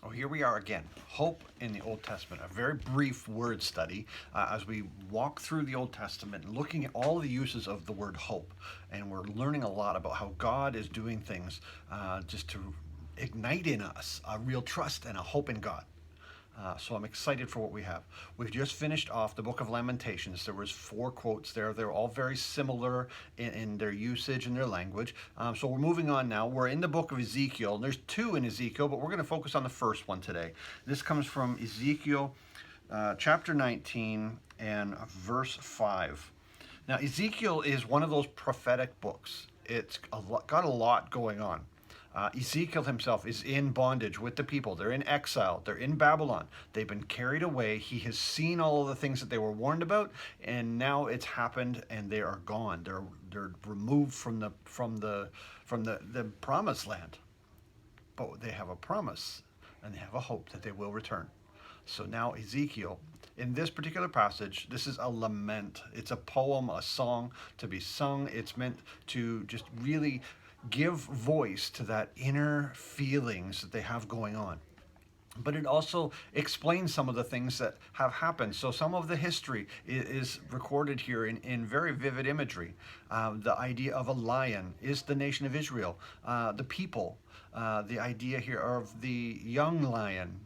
Oh, here we are again. Hope in the Old Testament, a very brief word study as we walk through the Old Testament, looking at all the uses of the word hope. And we're learning a lot about how God is doing things just to ignite in us a real trust and a hope in God. So I'm excited for what we have. We've just finished off the book of Lamentations. There was 4 quotes there. They're all very similar in their usage and their language. So we're moving on now. We're in the book of Ezekiel. There's 2 in Ezekiel, but we're going to focus on the first one today. This comes from Ezekiel chapter 19 and verse 5. Now, Ezekiel is one of those prophetic books. It's got a lot going on. Ezekiel himself is in bondage with the people. They're in exile. They're in Babylon. They've been carried away. He has seen all of the things that they were warned about, and now it's happened, and they are gone. They're removed from the promised land. But they have a promise, and they have a hope that they will return. So now Ezekiel, in this particular passage, this is a lament. It's a poem, a song to be sung. It's meant to just really give voice to that inner feelings that they have going on. But it also explains some of the things that have happened. So some of the history is recorded here in very vivid imagery. The idea of a lion is the nation of Israel. The people, the idea here of the young lion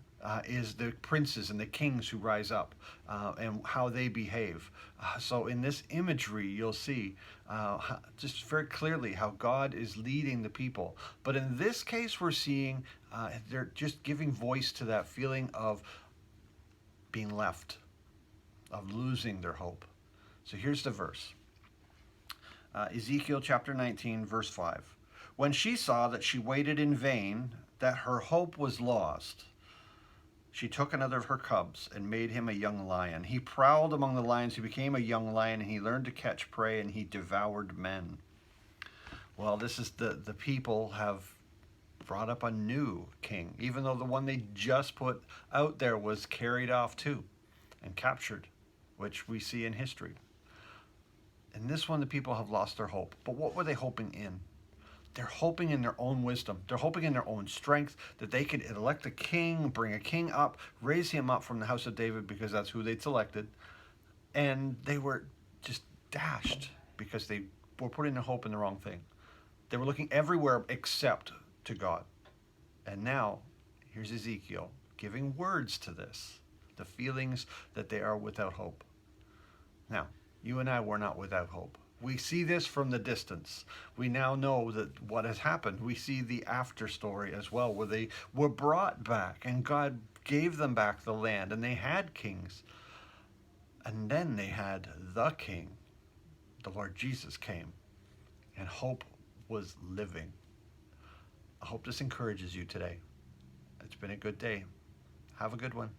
is the princes and the kings who rise up and how they behave. So in this imagery, you'll see just very clearly how God is leading the people. But in this case, we're seeing they're just giving voice to that feeling of being left, of losing their hope. So here's the verse. Ezekiel chapter 19, verse 5. When she saw that she waited in vain, that her hope was lost, she took another of her cubs and made him a young lion. He prowled among the lions. He became a young lion, and he learned to catch prey, and he devoured men. Well, this is the people have brought up a new king, even though the one they just put out there was carried off too and captured, which we see in history. In this one, the people have lost their hope. But what were they hoping in? They're hoping in their own wisdom. They're hoping in their own strength that they could elect a king, bring a king up, raise him up from the house of David because that's who they'd selected. And they were just dashed because they were putting their hope in the wrong thing. They were looking everywhere except to God. And now, here's Ezekiel giving words to this, the feelings that they are without hope. Now, you and I were not without hope. We see this from the distance. We now know that what has happened. We see the after story as well, where they were brought back and God gave them back the land and they had kings. And then they had the king. The Lord Jesus came and hope was living. I hope this encourages you today. It's been a good day. Have a good one.